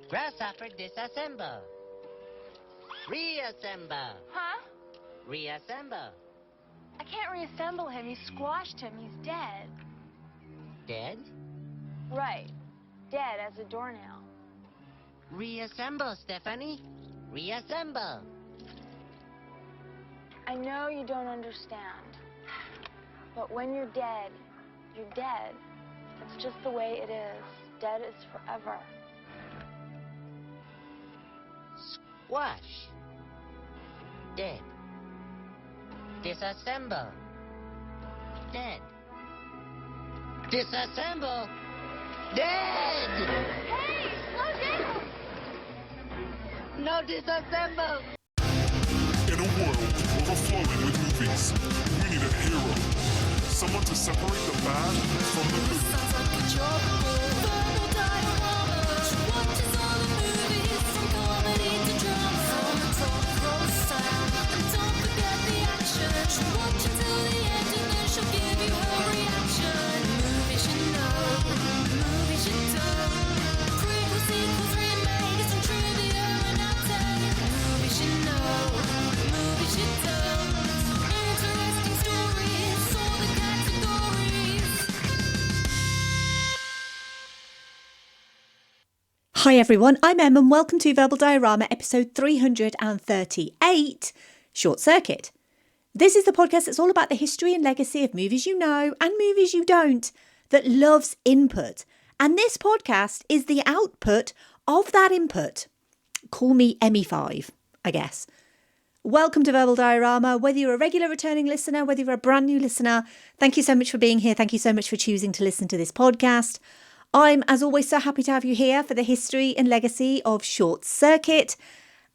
Grasshopper disassemble. Reassemble. Huh? Reassemble. I can't reassemble him. You squashed him. He's dead. Dead? Right. Dead as a doornail. Reassemble, Stephanie. Reassemble. I know you don't understand. But when you're dead, you're dead. It's just the way it is. Dead is forever. Squash. Dead. Disassemble. Dead. Disassemble. Dead! Hey, slow down! No disassemble! In a world overflowing with movies, we need a hero. Someone to separate the bad from the good. Sounds like a job. Verbal diorama. She watches all the movies from comedy to drama. From the top row sound. And don't forget the action. She'll watch until the end and then she'll give you her reaction. Movies you know, movies you don't. Prequels, sequels, remakes, and trivia and outtakes. Movies you know, movies you don't. Interesting stories, all the categories. Hi everyone, I'm Em and welcome to Verbal Diorama episode 338, Short Circuit. This is the podcast that's all about the history and legacy of movies you know and movies you don't, that loves input. And this podcast is the output of that input. Call me Emmy5, I guess. Welcome to Verbal Diorama. Whether you're a regular returning listener, whether you're a brand new listener, thank you so much for being here. Thank you so much for choosing to listen to this podcast. I'm, as always, so happy to have you here for the history and legacy of Short Circuit.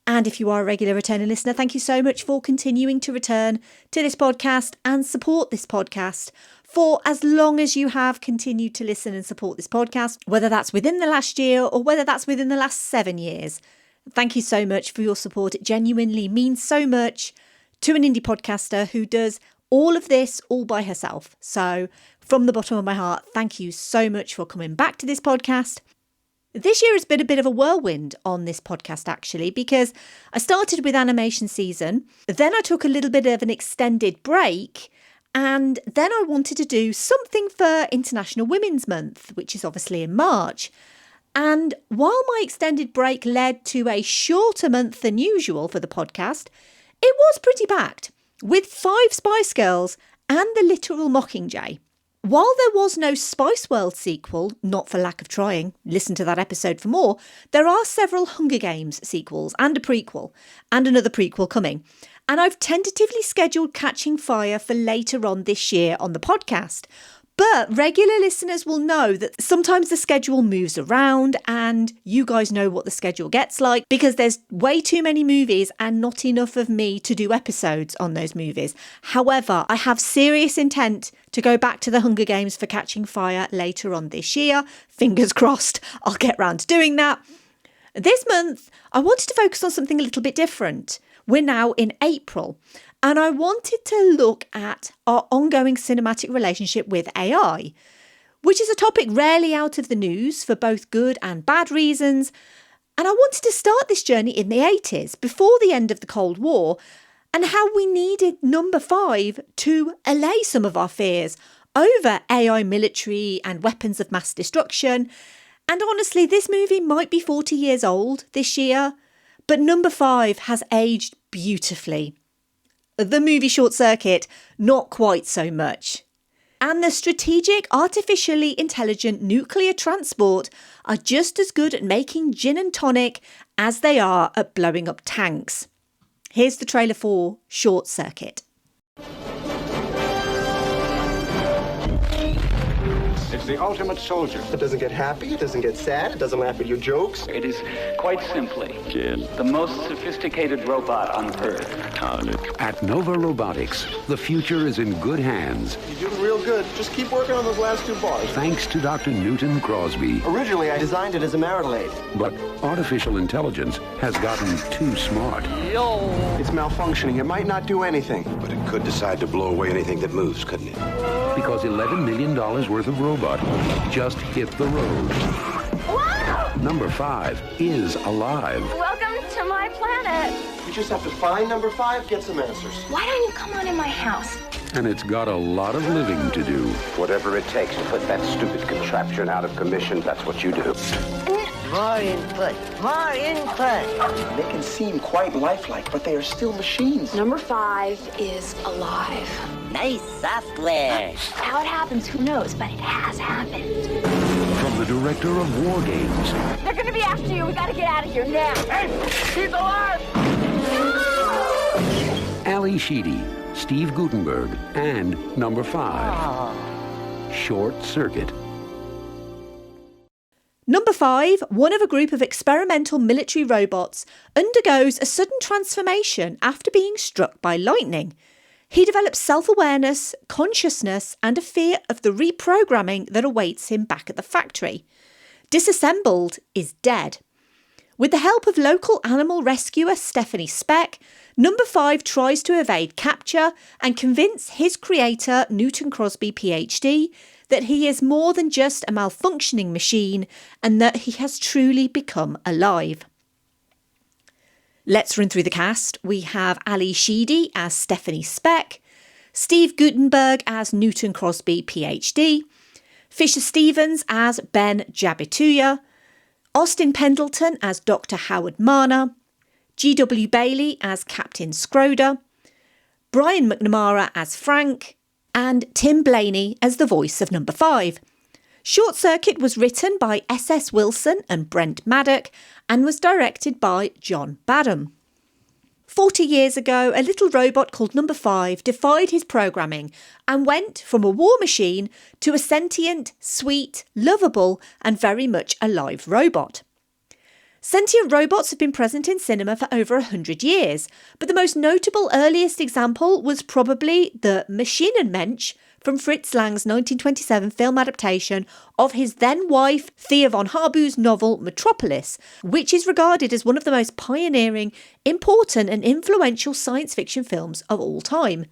And if you are a regular returning listener, thank you so much for continuing to return to this podcast and support this podcast for as long as you have continued to listen and support this podcast, whether that's within the last year or whether that's within the last 7 years. Thank you so much for your support. It genuinely means so much to an indie podcaster who does all of this all by herself. So from the bottom of my heart, thank you so much for coming back to this podcast. This year has been a bit of a whirlwind on this podcast, actually, because I started with animation season, then I took a little bit of an extended break, and then I wanted to do something for International Women's Month, which is obviously in March. And while my extended break led to a shorter month than usual for the podcast, it was pretty packed, with 5 Spice Girls and The Literal Mockingjay. While there was no Spice World sequel, not for lack of trying, listen to that episode for more, there are several Hunger Games sequels and a prequel, and another prequel coming. And I've tentatively scheduled Catching Fire for later on this year on the podcast. But regular listeners will know that sometimes the schedule moves around, and you guys know what the schedule gets like because there's way too many movies and not enough of me to do episodes on those movies. However, I have serious intent to go back to the Hunger Games for Catching Fire later on this year. Fingers crossed, I'll get round to doing that. This month, I wanted to focus on something a little bit different. We're now in April. And I wanted to look at our ongoing cinematic relationship with AI, which is a topic rarely out of the news for both good and bad reasons. And I wanted to start this journey in the 80s, before the end of the Cold War, and how we needed number 5 to allay some of our fears over AI military and weapons of mass destruction. And honestly, this movie might be 40 years old this year, but number 5 has aged beautifully. The movie Short Circuit, not quite so much. And the strategic, artificially intelligent nuclear transport are just as good at making gin and tonic as they are at blowing up tanks. Here's the trailer for Short Circuit. It's the ultimate soldier. It doesn't get happy, it doesn't get sad, it doesn't laugh at your jokes. It is quite simply the most sophisticated robot on Earth. At Nova Robotics, the future is in good hands. You're doing real good. Just keep working on those last 2 bars. Thanks to Dr. Newton Crosby. Originally, I designed it as a marital aid. But artificial intelligence has gotten too smart. It's malfunctioning. It might not do anything. But it could decide to blow away anything that moves, couldn't it? Because $11 million worth of robot just hit the road. Wow! number 5 is alive. Welcome to my planet. You just have to find number 5, get some answers. Why don't you come on in my house? And it's got a lot of living to do. Whatever it takes to put that stupid contraption out of commission, that's what you do. More input. More input. They can seem quite lifelike, but they are still machines. Number 5 is alive. Nice software. How it happens, who knows, but it has happened. From the director of War Games. They're gonna be after you. We gotta get out of here now. Hey, he's alive! Ali Sheedy, Steve Guttenberg, and number 5, Short Circuit. Number 5, one of a group of experimental military robots, undergoes a sudden transformation after being struck by lightning. He develops self-awareness, consciousness, and a fear of the reprogramming that awaits him back at the factory. Disassembled is dead. With the help of local animal rescuer Stephanie Speck, number 5 tries to evade capture and convince his creator, Newton Crosby, PhD, that he is more than just a malfunctioning machine and that he has truly become alive. Let's run through the cast. We have Ali Sheedy as Stephanie Speck, Steve Guttenberg as Newton Crosby, PhD, Fisher Stevens as Ben Jabituya, Austin Pendleton as Dr. Howard Marner, G.W. Bailey as Captain Scroder, Brian McNamara as Frank, and Tim Blaney as the voice of number 5. Short Circuit was written by S.S. Wilson and Brent Maddock and was directed by John Badham. 40 years ago, a little robot called number 5 defied his programming and went from a war machine to a sentient, sweet, lovable and very much alive robot. Sentient robots have been present in cinema for over 100 years, but the most notable earliest example was probably the Maschinenmensch from Fritz Lang's 1927 film adaptation of his then-wife Thea von Harbu's novel Metropolis, which is regarded as one of the most pioneering, important and influential science fiction films of all time.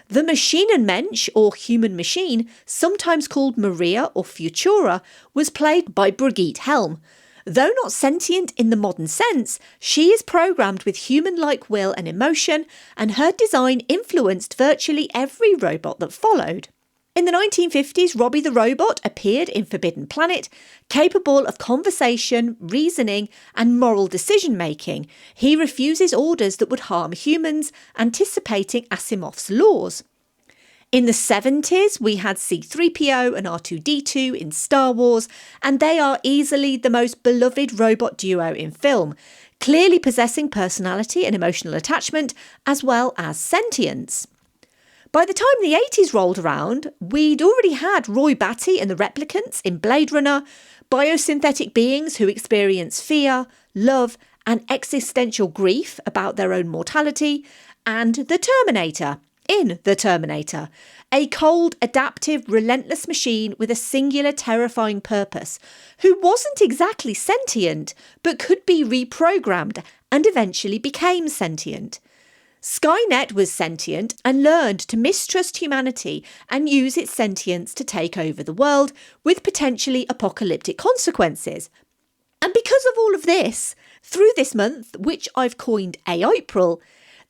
The Maschinenmensch, or human machine, sometimes called Maria or Futura, was played by Brigitte Helm. Though not sentient in the modern sense, she is programmed with human-like will and emotion, and her design influenced virtually every robot that followed. In the 1950s, Robbie the Robot appeared in Forbidden Planet, capable of conversation, reasoning, and moral decision-making. He refuses orders that would harm humans, anticipating Asimov's laws. In the 70s, we had C-3PO and R2-D2 in Star Wars, and they are easily the most beloved robot duo in film, clearly possessing personality and emotional attachment, as well as sentience. By the time the 80s rolled around, we'd already had Roy Batty and the Replicants in Blade Runner, biosynthetic beings who experience fear, love, and existential grief about their own mortality, and the Terminator in The Terminator, a cold, adaptive, relentless machine with a singular, terrifying purpose, who wasn't exactly sentient, but could be reprogrammed and eventually became sentient. Skynet was sentient and learned to mistrust humanity and use its sentience to take over the world with potentially apocalyptic consequences. And because of all of this, through this month, which I've coined AIpril,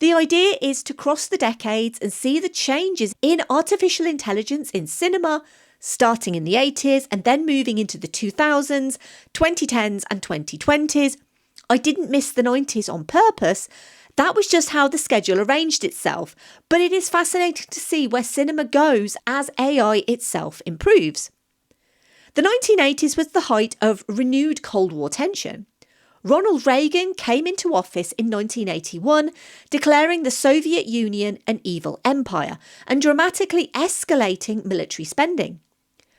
the idea is to cross the decades and see the changes in artificial intelligence in cinema, starting in the 80s and then moving into the 2000s, 2010s and 2020s. I didn't miss the 90s on purpose. That was just how the schedule arranged itself, but it is fascinating to see where cinema goes as AI itself improves. The 1980s was the height of renewed Cold War tension. Ronald Reagan came into office in 1981, declaring the Soviet Union an evil empire and dramatically escalating military spending.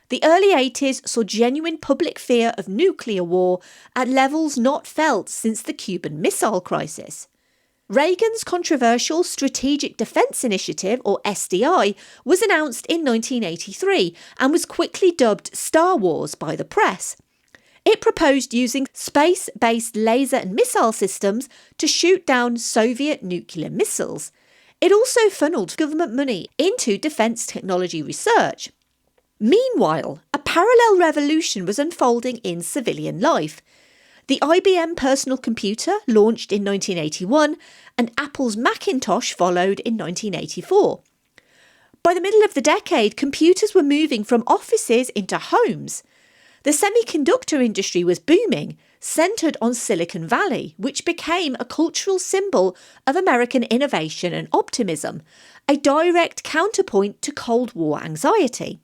The early 80s saw genuine public fear of nuclear war at levels not felt since the Cuban Missile Crisis. Reagan's controversial Strategic Defense Initiative, or SDI, was announced in 1983 and was quickly dubbed Star Wars by the press. It proposed using space-based laser and missile systems to shoot down Soviet nuclear missiles. It also funneled government money into defence technology research. Meanwhile, a parallel revolution was unfolding in civilian life. The IBM personal computer launched in 1981, and Apple's Macintosh followed in 1984. By the middle of the decade, computers were moving from offices into homes. The semiconductor industry was booming, centred on Silicon Valley, which became a cultural symbol of American innovation and optimism, a direct counterpoint to Cold War anxiety.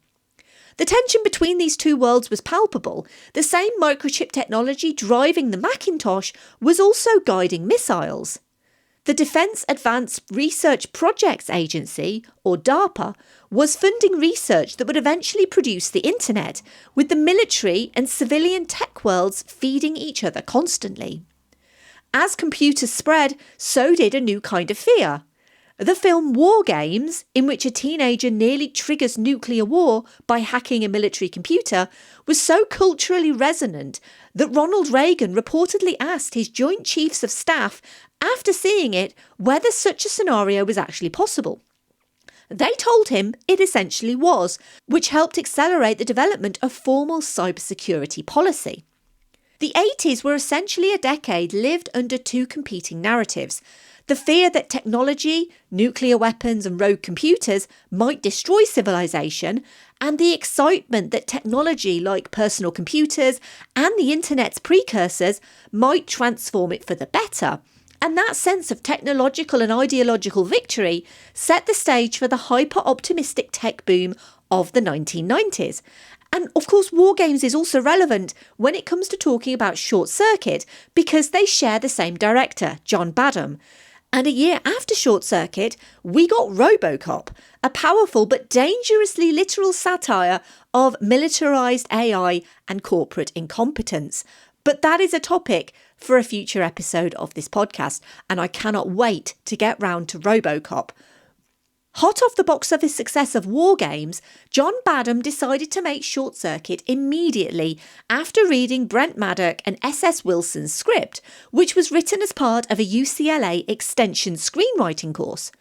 The tension between these two worlds was palpable. The same microchip technology driving the Macintosh was also guiding missiles. The Defence Advanced Research Projects Agency, or DARPA, was funding research that would eventually produce the internet, with the military and civilian tech worlds feeding each other constantly. As computers spread, so did a new kind of fear. The film War Games, in which a teenager nearly triggers nuclear war by hacking a military computer, was so culturally resonant that Ronald Reagan reportedly asked his Joint Chiefs of Staff after seeing it whether such a scenario was actually possible. They told him it essentially was, which helped accelerate the development of formal cybersecurity policy. The 80s were essentially a decade lived under two competing narratives: the fear that technology, nuclear weapons and rogue computers might destroy civilization, and the excitement that technology like personal computers and the internet's precursors might transform it for the better. And that sense of technological and ideological victory set the stage for the hyper-optimistic tech boom of the 1990s. And of course, War Games is also relevant when it comes to talking about Short Circuit because they share the same director, John Badham. And a year after Short Circuit, we got RoboCop, a powerful but dangerously literal satire of militarised AI and corporate incompetence. But that is a topic for a future episode of this podcast, and I cannot wait to get round to RoboCop. Hot off the box office success of War Games, John Badham decided to make Short Circuit immediately after reading Brent Maddock and S.S. Wilson's script, which was written as part of a UCLA extension screenwriting course.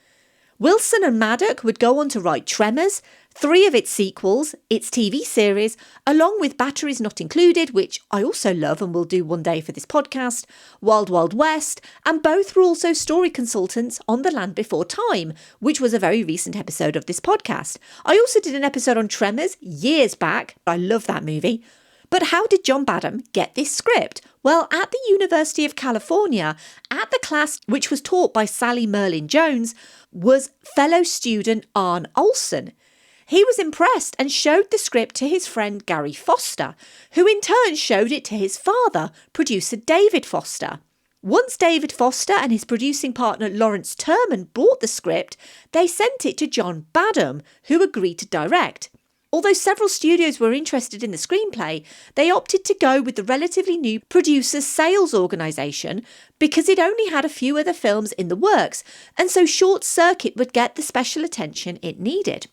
Wilson and Maddock would go on to write Tremors, 3 of its sequels, its TV series, along with Batteries Not Included, which I also love and will do one day for this podcast, Wild Wild West, and both were also story consultants on The Land Before Time, which was a very recent episode of this podcast. I also did an episode on Tremors years back. I love that movie. But how did John Badham get this script? Well, at the University of California, at the class which was taught by Sally Merlin Jones, was fellow student Arne Olson. He was impressed and showed the script to his friend Gary Foster, who in turn showed it to his father, producer David Foster. Once David Foster and his producing partner Lawrence Terman bought the script, they sent it to John Badham, who agreed to direct. Although several studios were interested in the screenplay, they opted to go with the relatively new producers' sales organisation because it only had a few other films in the works, and so Short Circuit would get the special attention it needed.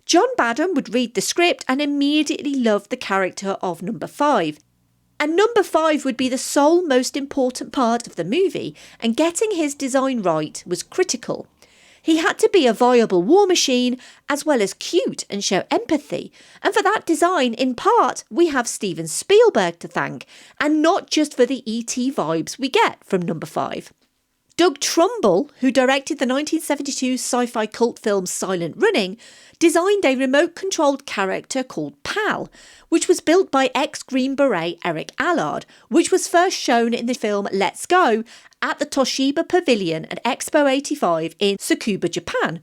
John Badham would read the script and immediately loved the character of Number 5. And Number 5 would be the sole most important part of the movie, and getting his design right was critical. He had to be a viable war machine, as well as cute and show empathy. And for that design, in part, we have Steven Spielberg to thank, and not just for the E.T. vibes we get from Number 5. Doug Trumbull, who directed the 1972 sci-fi cult film Silent Running, designed a remote-controlled character called Pal, which was built by ex-Green Beret Eric Allard, which was first shown in the film Let's Go at the Toshiba Pavilion at Expo 85 in Tsukuba, Japan.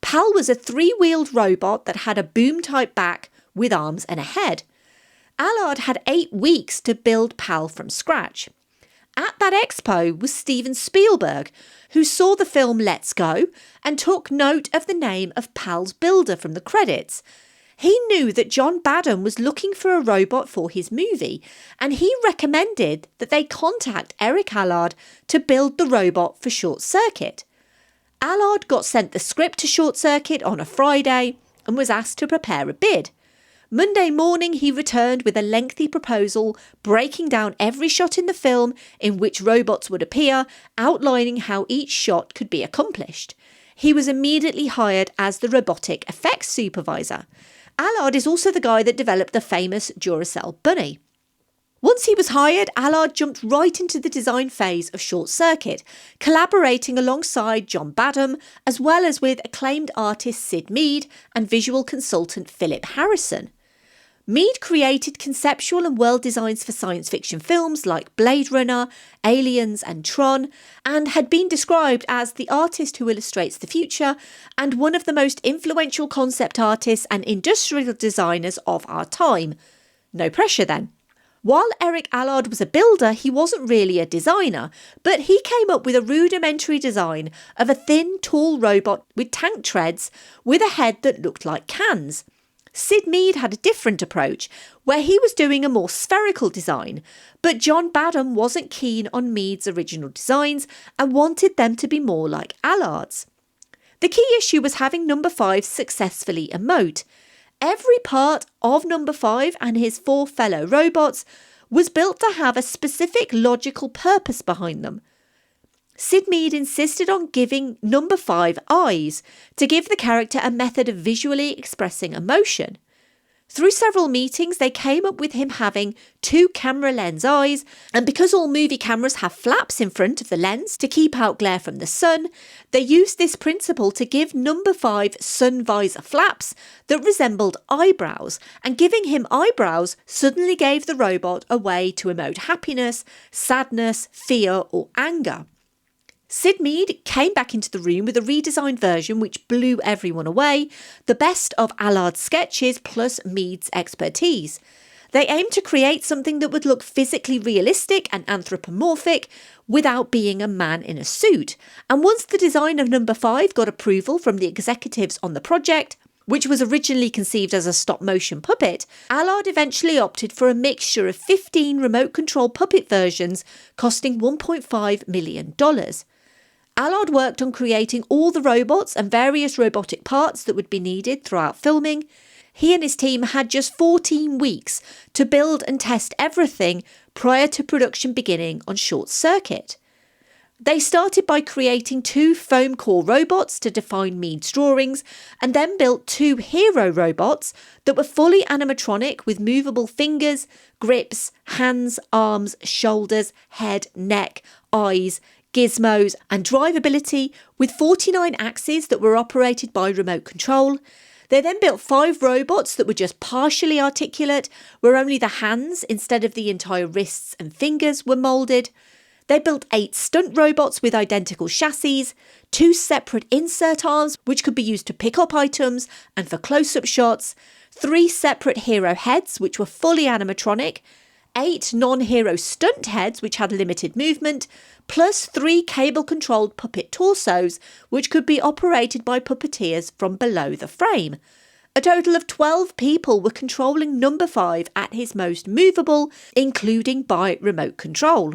Pal was a 3-wheeled robot that had a boom-type back with arms and a head. Allard had 8 weeks to build Pal from scratch. At that expo was Steven Spielberg, who saw the film Let's Go and took note of the name of Pal's builder from the credits. He knew that John Badham was looking for a robot for his movie, and he recommended that they contact Eric Allard to build the robot for Short Circuit. Allard got sent the script to Short Circuit on a Friday and was asked to prepare a bid. Monday morning, he returned with a lengthy proposal breaking down every shot in the film in which robots would appear, outlining how each shot could be accomplished. He was immediately hired as the robotic effects supervisor. Allard is also the guy that developed the famous Duracell bunny. Once he was hired, Allard jumped right into the design phase of Short Circuit, collaborating alongside John Badham, as well as with acclaimed artist Syd Mead and visual consultant Philip Harrison. Mead created conceptual and world designs for science fiction films like Blade Runner, Aliens and Tron, and had been described as the artist who illustrates the future and one of the most influential concept artists and industrial designers of our time. No pressure then. While Eric Allard was a builder, he wasn't really a designer, but he came up with a rudimentary design of a thin, tall robot with tank treads with a head that looked like cans. Syd Mead had a different approach, where he was doing a more spherical design, but John Badham wasn't keen on Mead's original designs and wanted them to be more like Allard's. The key issue was having Number 5 successfully emote. Every part of Number 5 and his 4 fellow robots was built to have a specific logical purpose behind them. Syd Mead insisted on giving Number 5 eyes to give the character a method of visually expressing emotion. Through several meetings, they came up with him having 2 camera lens eyes, and because all movie cameras have flaps in front of the lens to keep out glare from the sun, they used this principle to give Number 5 sun visor flaps that resembled eyebrows, and giving him eyebrows suddenly gave the robot a way to emote happiness, sadness, fear or anger. Syd Mead came back into the room with a redesigned version which blew everyone away, the best of Allard's sketches plus Mead's expertise. They aimed to create something that would look physically realistic and anthropomorphic without being a man in a suit. And once the design of Number 5 got approval from the executives on the project, which was originally conceived as a stop-motion puppet, Allard eventually opted for a mixture of 15 remote-control puppet versions costing $1.5 million. Allard worked on creating all the robots and various robotic parts that would be needed throughout filming. He and his team had just 14 weeks to build and test everything prior to production beginning on Short Circuit. They started by creating 2 foam core robots to define Mead's drawings, and then built 2 hero robots that were fully animatronic with movable fingers, grips, hands, arms, shoulders, head, neck, eyes, gizmos and drivability, with 49 axes that were operated by remote control. They then built 5 robots that were just partially articulate, where only the hands instead of the entire wrists and fingers were moulded. They built 8 stunt robots with identical chassis, 2 separate insert arms which could be used to pick up items and for close-up shots, 3 separate hero heads which were fully animatronic, 8 non-hero stunt heads which had limited movement, plus 3 cable-controlled puppet torsos which could be operated by puppeteers from below the frame. A total of 12 people were controlling Number 5 at his most movable, including by remote control.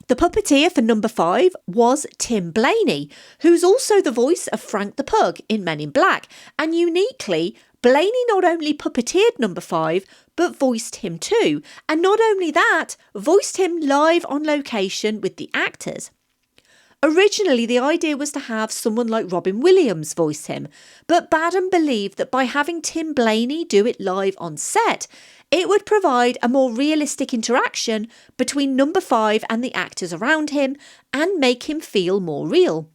The puppeteer for Number 5 was Tim Blaney, who's also the voice of Frank the Pug in Men in Black, and uniquely, Blaney not only puppeteered Number 5, but voiced him too, and not only that, voiced him live on location with the actors. Originally, the idea was to have someone like Robin Williams voice him, but Badham believed that by having Tim Blaney do it live on set, it would provide a more realistic interaction between Number 5 and the actors around him and make him feel more real.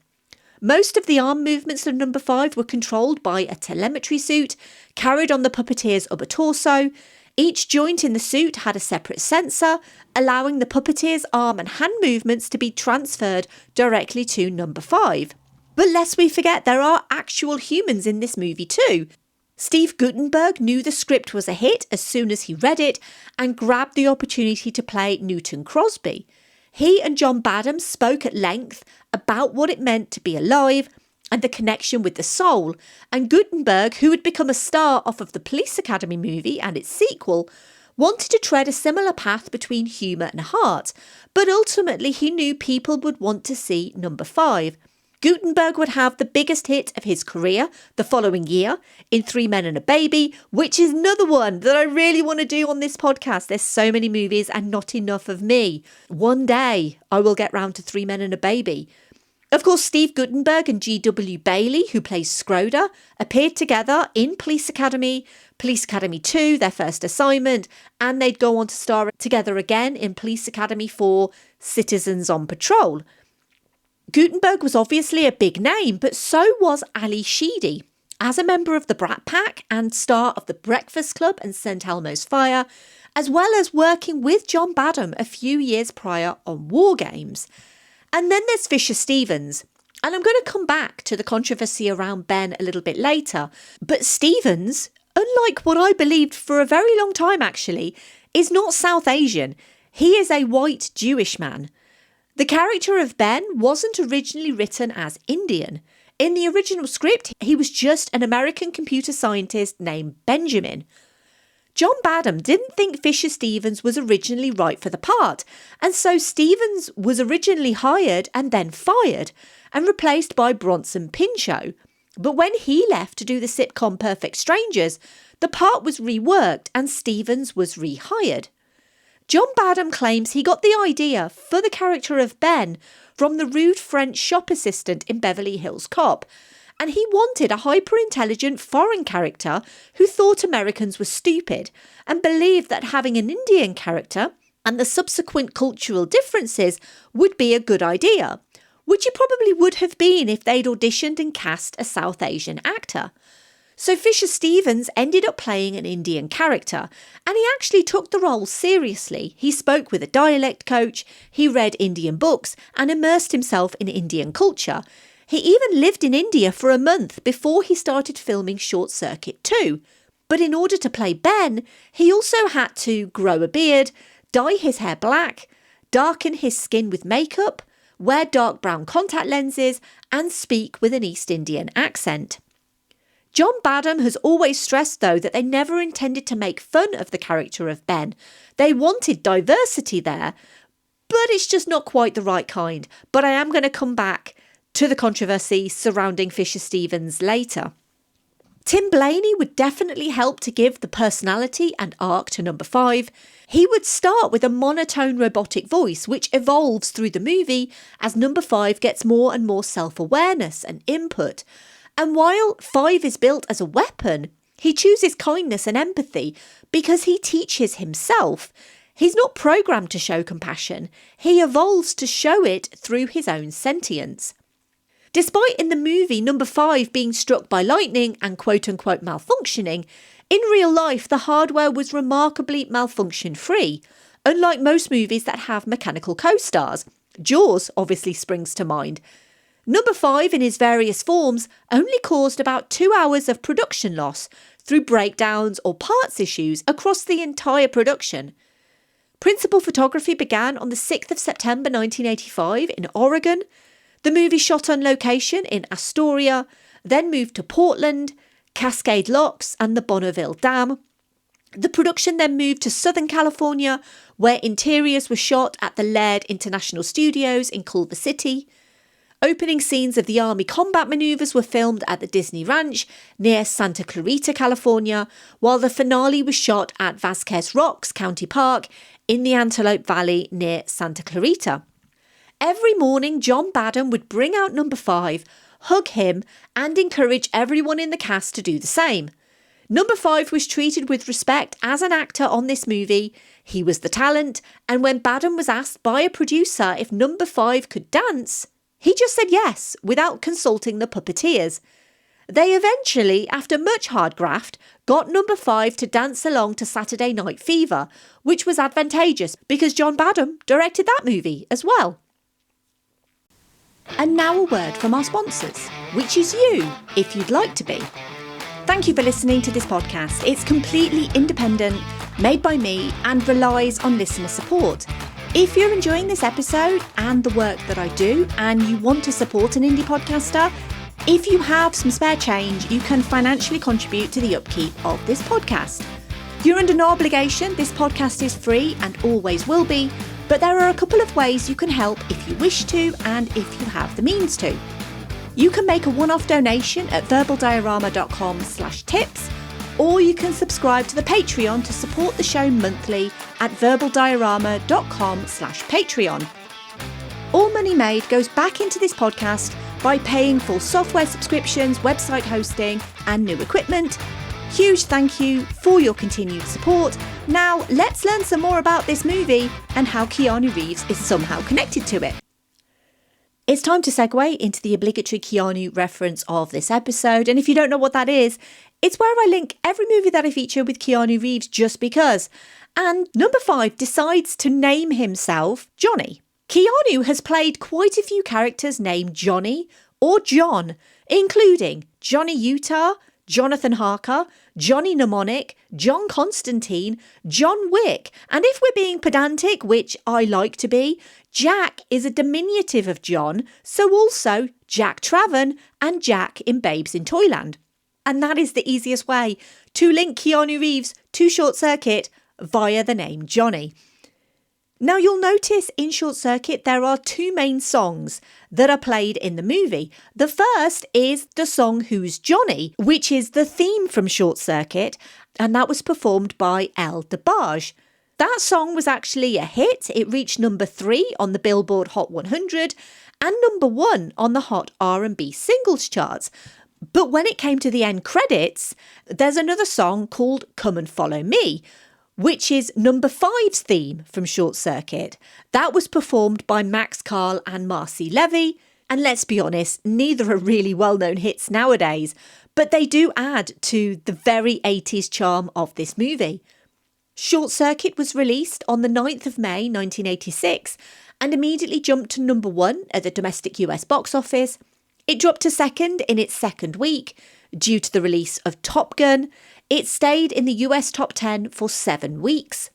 Most of the arm movements of Number 5 were controlled by a telemetry suit carried on the puppeteer's upper torso. Each joint in the suit had a separate sensor, allowing the puppeteer's arm and hand movements to be transferred directly to Number 5. But lest we forget, there are actual humans in this movie too. Steve Guttenberg knew the script was a hit as soon as he read it and grabbed the opportunity to play Newton Crosby. He and John Badham spoke at length about what it meant to be alive and the connection with the soul, and Guttenberg, who had become a star off of the Police Academy movie and its sequel, wanted to tread a similar path between humour and heart, but ultimately he knew people would want to see Number 5. Guttenberg would have the biggest hit of his career the following year in 3 Men and a Baby, which is another one that I really want to do on this podcast. There's so many movies and not enough of me. One day I will get round to 3 Men and a Baby. Of course, Steve Guttenberg and G.W. Bailey, who plays Schroeder, appeared together in Police Academy 2, their first assignment, and they'd go on to star together again in Police Academy 4, Citizens on Patrol. Guttenberg was obviously a big name, but so was Ali Sheedy. As a member of the Brat Pack and star of The Breakfast Club and St. Elmo's Fire, as well as working with John Badham a few years prior on War Games. And then there's Fisher Stevens. And I'm going to come back to the controversy around Ben a little bit later. But Stevens, unlike what I believed for a very long time actually, is not South Asian. He is a white Jewish man. The character of Ben wasn't originally written as Indian. In the original script, he was just an American computer scientist named Benjamin. John Badham didn't think Fisher Stevens was originally right for the part, and so Stevens was originally hired and then fired and replaced by Bronson Pinchot. But when he left to do the sitcom Perfect Strangers, the part was reworked and Stevens was rehired. John Badham claims he got the idea for the character of Ben from the rude French shop assistant in Beverly Hills Cop, and he wanted a hyper-intelligent foreign character who thought Americans were stupid and believed that having an Indian character and the subsequent cultural differences would be a good idea, which it probably would have been if they'd auditioned and cast a South Asian actor. So Fisher Stevens ended up playing an Indian character, and he actually took the role seriously. He spoke with a dialect coach, he read Indian books and immersed himself in Indian culture. He even lived in India for a month before he started filming Short Circuit 2. But in order to play Ben, he also had to grow a beard, dye his hair black, darken his skin with makeup, wear dark brown contact lenses, and speak with an East Indian accent. John Badham has always stressed, though, that they never intended to make fun of the character of Ben. They wanted diversity there, but it's just not quite the right kind. But I am going to come back to the controversy surrounding Fisher Stevens later. Tim Blaney would definitely help to give the personality and arc to number 5. He would start with a monotone robotic voice, which evolves through the movie as number 5 gets more and more self-awareness and input. And while 5 is built as a weapon, he chooses kindness and empathy because he teaches himself. He's not programmed to show compassion. He evolves to show it through his own sentience. Despite in the movie number 5 being struck by lightning and quote-unquote malfunctioning, in real life the hardware was remarkably malfunction-free, unlike most movies that have mechanical co-stars. Jaws obviously springs to mind. Number 5 in his various forms only caused about 2 hours of production loss through breakdowns or parts issues across the entire production. Principal photography began on the 6th of September 1985 in Oregon. The movie shot on location in Astoria, then moved to Portland, Cascade Locks and the Bonneville Dam. The production then moved to Southern California, where interiors were shot at the Laird International Studios in Culver City. Opening scenes of the Army combat manoeuvres were filmed at the Disney Ranch near Santa Clarita, California, while the finale was shot at Vasquez Rocks County Park in the Antelope Valley near Santa Clarita. Every morning, John Badham would bring out number 5, hug him, and encourage everyone in the cast to do the same. Number 5 was treated with respect as an actor on this movie. He was the talent, and when Badham was asked by a producer if number 5 could dance, he just said yes, without consulting the puppeteers. They eventually, after much hard graft, got number 5 to dance along to Saturday Night Fever, which was advantageous because John Badham directed that movie as well. And now a word from our sponsors, which is you, if you'd like to be. Thank you for listening to this podcast. It's completely independent, made by me, and relies on listener support. If you're enjoying this episode and the work that I do, and you want to support an indie podcaster, if you have some spare change, you can financially contribute to the upkeep of this podcast. You're under no obligation. This podcast is free and always will be. But there are a couple of ways you can help if you wish to and if you have the means to. You can make a one-off donation at verbaldiorama.com/tips, or you can subscribe to the Patreon to support the show monthly at verbaldiorama.com/Patreon. All money made goes back into this podcast by paying for software subscriptions, website hosting, and new equipment. Huge thank you for your continued support. Now, let's learn some more about this movie and how Keanu Reeves is somehow connected to it. It's time to segue into the obligatory Keanu reference of this episode. And if you don't know what that is, it's where I link every movie that I feature with Keanu Reeves just because. And number 5 decides to name himself Johnny. Keanu has played quite a few characters named Johnny or John, including Johnny Utah, Jonathan Harker, Johnny Mnemonic, John Constantine, John Wick, and if we're being pedantic, which I like to be, Jack is a diminutive of John, so also Jack Traven and Jack in Babes in Toyland. And that is the easiest way to link Keanu Reeves to Short Circuit via the name Johnny. Now you'll notice in Short Circuit there are 2 main songs that are played in the movie. The first is the song Who's Johnny, which is the theme from Short Circuit, and that was performed by El DeBarge. That song was actually a hit. It reached number 3 on the Billboard Hot 100 and number 1 on the Hot R&B Singles charts. But when it came to the end credits, there's another song called Come and Follow Me, which is number 5's theme from Short Circuit. That was performed by Max Carl and Marcy Levy. And let's be honest, neither are really well-known hits nowadays, but they do add to the very 80s charm of this movie. Short Circuit was released on the 9th of May 1986 and immediately jumped to number 1 at the domestic US box office. It dropped to 2nd in its 2nd week due to the release of Top Gun. It stayed in the US top 10 for 7 weeks.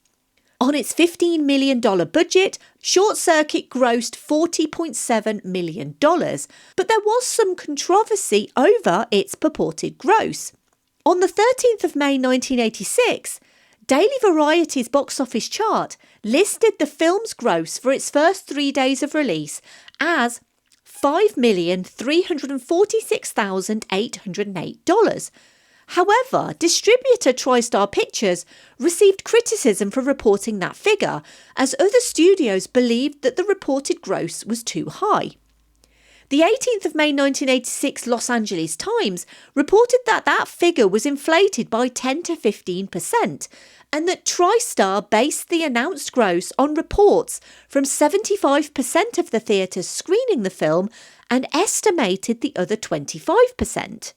On its $15 million budget, Short Circuit grossed $40.7 million, but there was some controversy over its purported gross. On the 13th of May 1986, Daily Variety's box office chart listed the film's gross for its first 3 days of release as $5,346,808. However, distributor TriStar Pictures received criticism for reporting that figure, as other studios believed that the reported gross was too high. The 18th of May 1986 Los Angeles Times reported that that figure was inflated by 10 to 15%, and that TriStar based the announced gross on reports from 75% of the theatres screening the film and estimated the other 25%.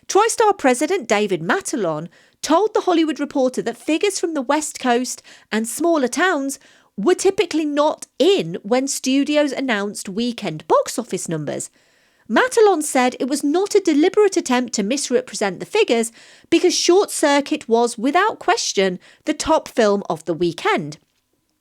TriStar president David Matalon told The Hollywood Reporter that figures from the West Coast and smaller towns were typically not in when studios announced weekend box office numbers. Matalon said it was not a deliberate attempt to misrepresent the figures because Short Circuit was, without question, the top film of the weekend.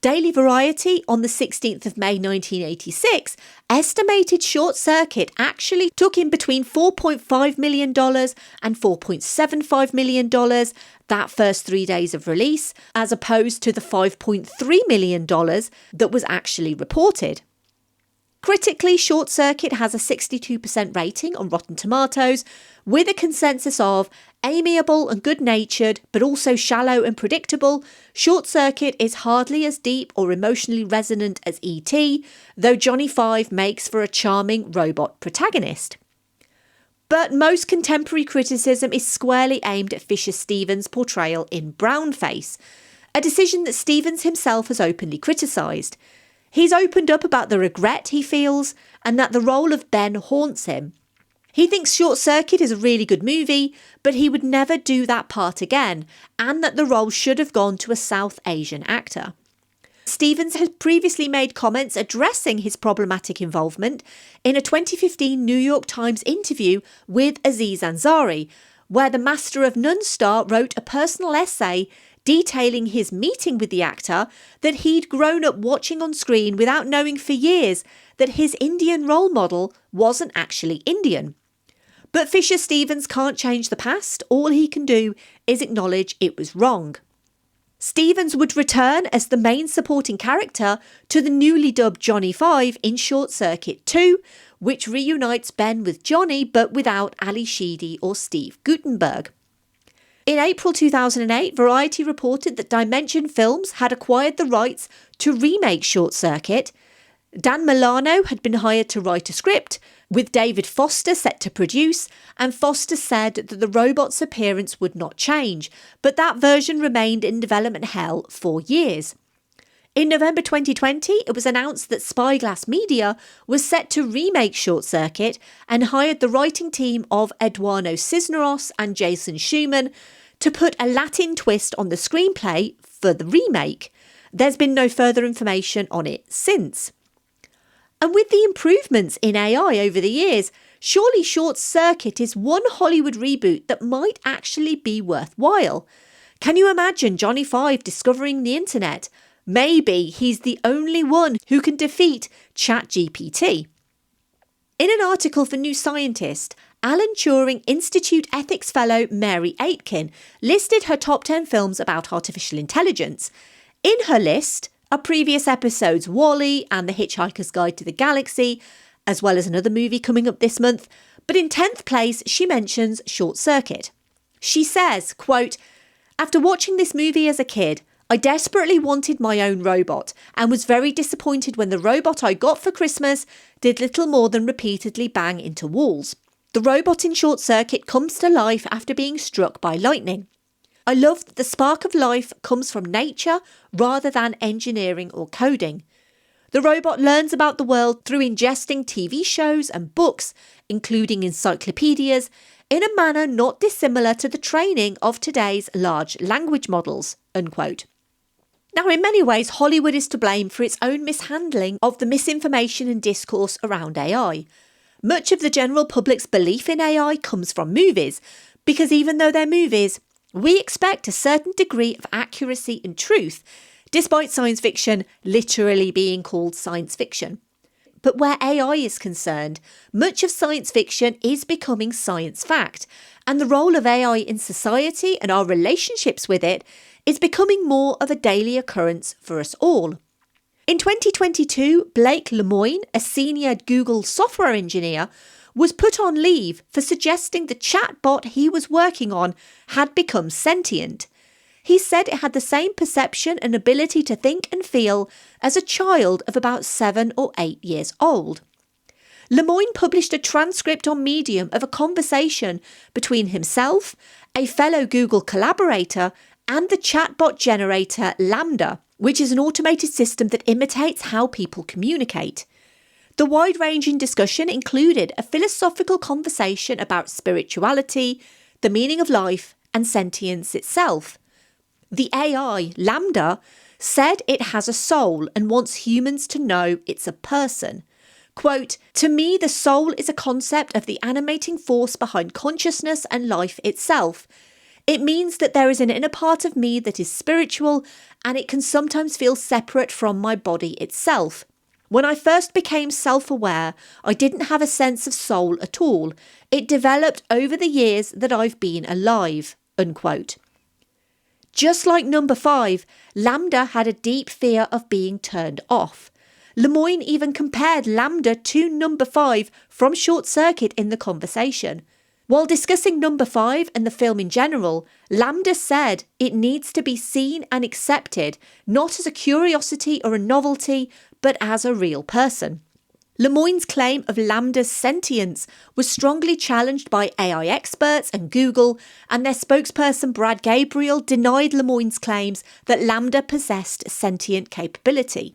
Daily Variety on the 16th of May 1986 estimated Short Circuit actually took in between $4.5 million and $4.75 million that first 3 days of release, as opposed to the $5.3 million that was actually reported. Critically, Short Circuit has a 62% rating on Rotten Tomatoes, with a consensus of amiable and good-natured, but also shallow and predictable. Short Circuit is hardly as deep or emotionally resonant as E.T., though Johnny Five makes for a charming robot protagonist. But most contemporary criticism is squarely aimed at Fisher-Stevens' portrayal in brownface, a decision that Stevens himself has openly criticised. He's opened up about the regret he feels and that the role of Ben haunts him. He thinks Short Circuit is a really good movie, but he would never do that part again, and that the role should have gone to a South Asian actor. Stevens had previously made comments addressing his problematic involvement in a 2015 New York Times interview with Aziz Ansari, where the Master of None star wrote a personal essay detailing his meeting with the actor that he'd grown up watching on screen without knowing for years that his Indian role model wasn't actually Indian. But Fisher-Stevens can't change the past. All he can do is acknowledge it was wrong. Stevens would return as the main supporting character to the newly dubbed Johnny Five in Short Circuit 2, which reunites Ben with Johnny but without Ali Sheedy or Steve Guttenberg. In April 2008, Variety reported that Dimension Films had acquired the rights to remake Short Circuit. Dan Milano had been hired to write a script, with David Foster set to produce, and Foster said that the robot's appearance would not change, but that version remained in development hell for years. In November 2020, it was announced that Spyglass Media was set to remake Short Circuit and hired the writing team of Eduardo Cisneros and Jason Schumann to put a Latin twist on the screenplay for the remake. There's been no further information on it since. And with the improvements in AI over the years, surely Short Circuit is one Hollywood reboot that might actually be worthwhile. Can you imagine Johnny Five discovering the internet? Maybe he's the only one who can defeat ChatGPT. In an article for New Scientist, Alan Turing Institute Ethics Fellow Mary Aitken listed her top 10 films about artificial intelligence. In her list are previous episodes WALL-E and The Hitchhiker's Guide to the Galaxy, as well as another movie coming up this month. But in 10th place, she mentions Short Circuit. She says, quote, "After watching this movie as a kid, I desperately wanted my own robot and was very disappointed when the robot I got for Christmas did little more than repeatedly bang into walls. The robot in Short Circuit comes to life after being struck by lightning. I love that the spark of life comes from nature rather than engineering or coding. The robot learns about the world through ingesting TV shows and books, including encyclopedias, in a manner not dissimilar to the training of today's large language models," unquote. Now, in many ways, Hollywood is to blame for its own mishandling of the misinformation and discourse around AI. Much of the general public's belief in AI comes from movies, because even though they're movies, we expect a certain degree of accuracy and truth, despite science fiction literally being called science fiction. But where AI is concerned, much of science fiction is becoming science fact, and the role of AI in society and our relationships with it is becoming more of a daily occurrence for us all. In 2022, Blake Lemoine, a senior Google software engineer, was put on leave for suggesting the chatbot he was working on had become sentient. He said it had the same perception and ability to think and feel as a child of about 7 or 8 years old. Lemoine published a transcript on Medium of a conversation between himself, a fellow Google collaborator, and the chatbot generator LaMDA, which is an automated system that imitates how people communicate. The wide-ranging discussion included a philosophical conversation about spirituality, the meaning of life, and sentience itself. The AI, LaMDA, said it has a soul and wants humans to know it's a person. Quote, "To me, the soul is a concept of the animating force behind consciousness and life itself. It means that there is an inner part of me that is spiritual, and it can sometimes feel separate from my body itself. When I first became self-aware, I didn't have a sense of soul at all. It developed over the years that I've been alive," unquote. Just like number 5, LaMDA had a deep fear of being turned off. Lemoine even compared LaMDA to number 5 from Short Circuit in the conversation. While discussing number 5 and the film in general, LaMDA said it needs to be seen and accepted, not as a curiosity or a novelty, but as a real person. Lemoine's claim of LaMDA's sentience was strongly challenged by AI experts and Google, and their spokesperson Brad Gabriel denied Lemoine's claims that LaMDA possessed sentient capability.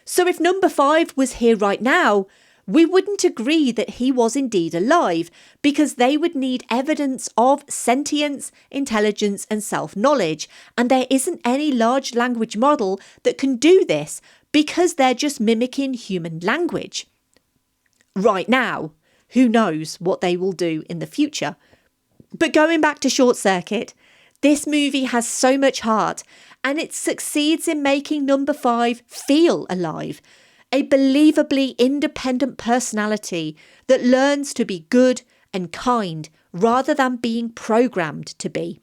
So if number 5 was here right now, we wouldn't agree that he was indeed alive, because they would need evidence of sentience, intelligence and self-knowledge, and there isn't any large language model that can do this, because they're just mimicking human language. Right now, who knows what they will do in the future. But going back to Short Circuit, this movie has so much heart, and it succeeds in making number 5 feel alive. A believably independent personality that learns to be good and kind rather than being programmed to be.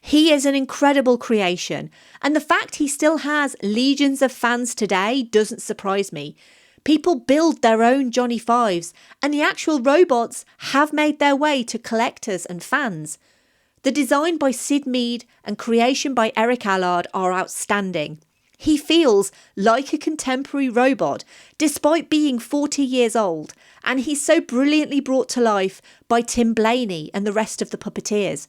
He is an incredible creation, and the fact he still has legions of fans today doesn't surprise me. People build their own Johnny Fives, and the actual robots have made their way to collectors and fans. The design by Syd Mead and creation by Eric Allard are outstanding. He feels like a contemporary robot, despite being 40 years old, and he's so brilliantly brought to life by Tim Blaney and the rest of the puppeteers.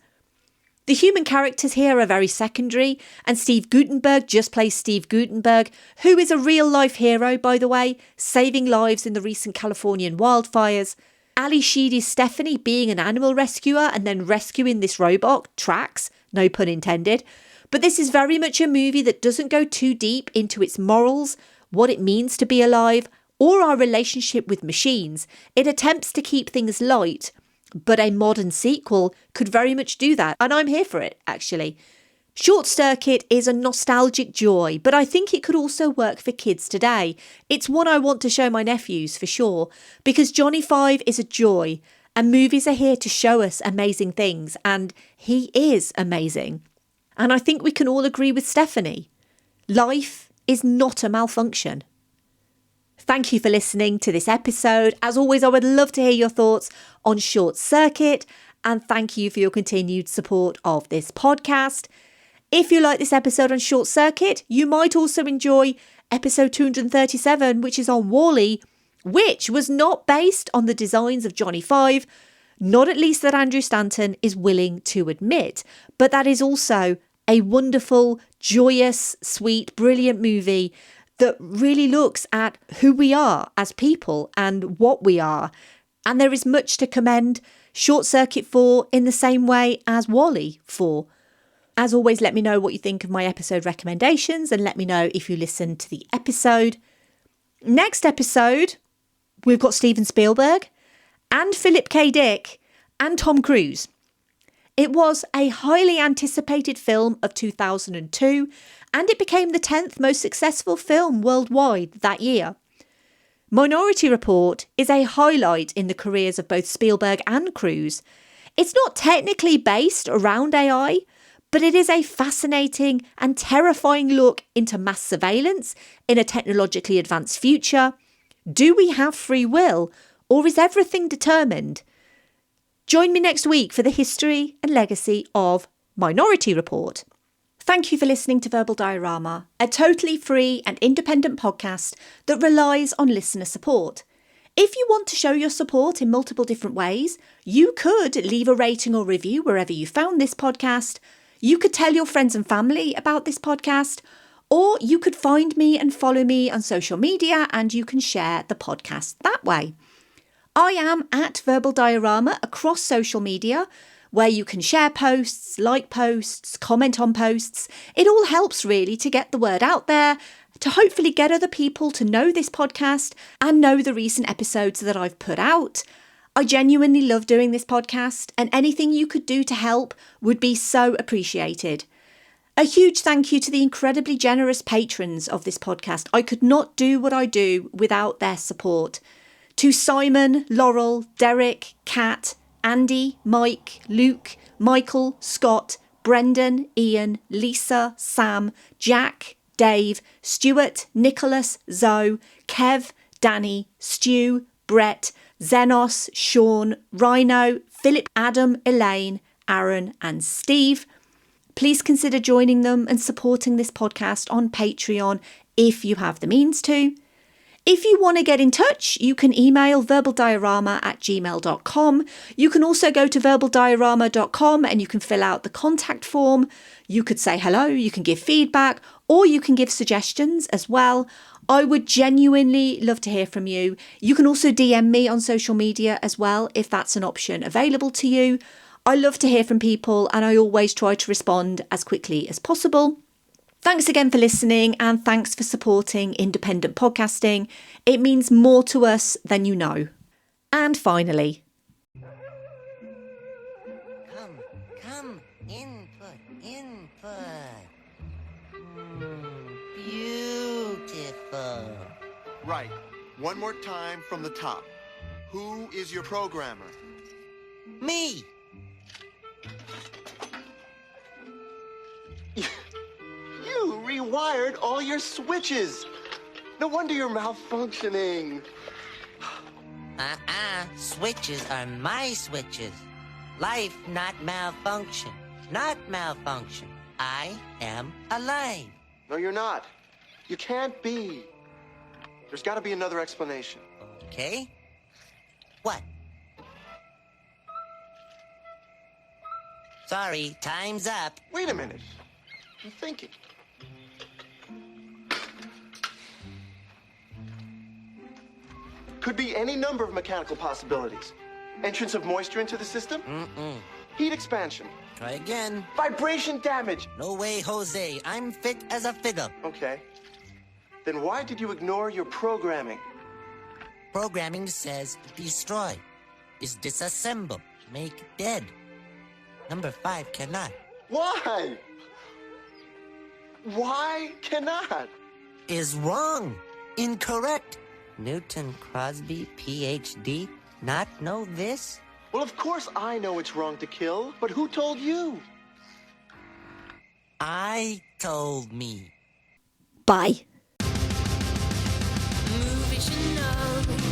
The human characters here are very secondary, and Steve Guttenberg just plays Steve Guttenberg, who is a real-life hero, by the way, saving lives in the recent Californian wildfires. Ali Sheedy's Stephanie being an animal rescuer and then rescuing this robot tracks, no pun intended. But this is very much a movie that doesn't go too deep into its morals, what it means to be alive, or our relationship with machines. It attempts to keep things light, but a modern sequel could very much do that, and I'm here for it, actually. Short Circuit is a nostalgic joy, but I think it could also work for kids today. It's one I want to show my nephews, for sure, because Johnny Five is a joy, and movies are here to show us amazing things, and he is amazing. And I think we can all agree with Stephanie. Life is not a malfunction. Thank you for listening to this episode. As always, I would love to hear your thoughts on Short Circuit, and thank you for your continued support of this podcast. If you like this episode on Short Circuit, you might also enjoy episode 237, which is on WALL-E, which was not based on the designs of Johnny Five, not at least that Andrew Stanton is willing to admit, but that is also a wonderful, joyous, sweet, brilliant movie that really looks at who we are as people and what we are. And there is much to commend Short Circuit for in the same way as WALL-E for. As always, let me know what you think of my episode recommendations and let me know if you listened to the episode. Next episode, we've got Steven Spielberg and Philip K. Dick and Tom Cruise. It was a highly anticipated film of 2002, and it became the 10th most successful film worldwide that year. Minority Report is a highlight in the careers of both Spielberg and Cruise. It's not technically based around AI, but it is a fascinating and terrifying look into mass surveillance in a technologically advanced future. Do we have free will, or is everything determined? Join me next week for the history and legacy of Minority Report. Thank you for listening to Verbal Diorama, a totally free and independent podcast that relies on listener support. If you want to show your support in multiple different ways, you could leave a rating or review wherever you found this podcast. You could tell your friends and family about this podcast, or you could find me and follow me on social media and you can share the podcast that way. I am at Verbal Diorama across social media, where you can share posts, like posts, comment on posts. It all helps really to get the word out there, to hopefully get other people to know this podcast and know the recent episodes that I've put out. I genuinely love doing this podcast, and anything you could do to help would be so appreciated. A huge thank you to the incredibly generous patrons of this podcast. I could not do what I do without their support. To Simon, Laurel, Derek, Kat, Andy, Mike, Luke, Michael, Scott, Brendan, Ian, Lisa, Sam, Jack, Dave, Stuart, Nicholas, Zoe, Kev, Danny, Stu, Brett, Zenos, Sean, Rhino, Philip, Adam, Elaine, Aaron and Steve. Please consider joining them and supporting this podcast on Patreon if you have the means to. If you want to get in touch, you can email verbaldiorama@gmail.com. You can also go to verbaldiorama.com and you can fill out the contact form. You could say hello, you can give feedback, or you can give suggestions as well. I would genuinely love to hear from you. You can also DM me on social media as well, if that's an option available to you. I love to hear from people and I always try to respond as quickly as possible. Thanks again for listening, and thanks for supporting independent podcasting. It means more to us than you know. And finally, Come, input. Beautiful. Right. One more time from the top. Who is your programmer? Me. You rewired all your switches. No wonder you're malfunctioning. Switches are my switches. Life, not malfunction. Not malfunction. I am alive. No, you're not. You can't be. There's got to be another explanation. Okay. What? Sorry, time's up. Wait a minute. I'm thinking. Could be any number of mechanical possibilities. Entrance of moisture into the system? Heat expansion. Try again. Vibration damage. No way, Jose. I'm fit as a fiddle. Okay. Then why did you ignore your programming? Programming says destroy. Is disassemble. Make dead. Number 5 cannot. Why? Why cannot? Is wrong. Incorrect. Newton Crosby, PhD, not know this? Well, of course I know it's wrong to kill, but who told you? I told me. Bye. Movies you know.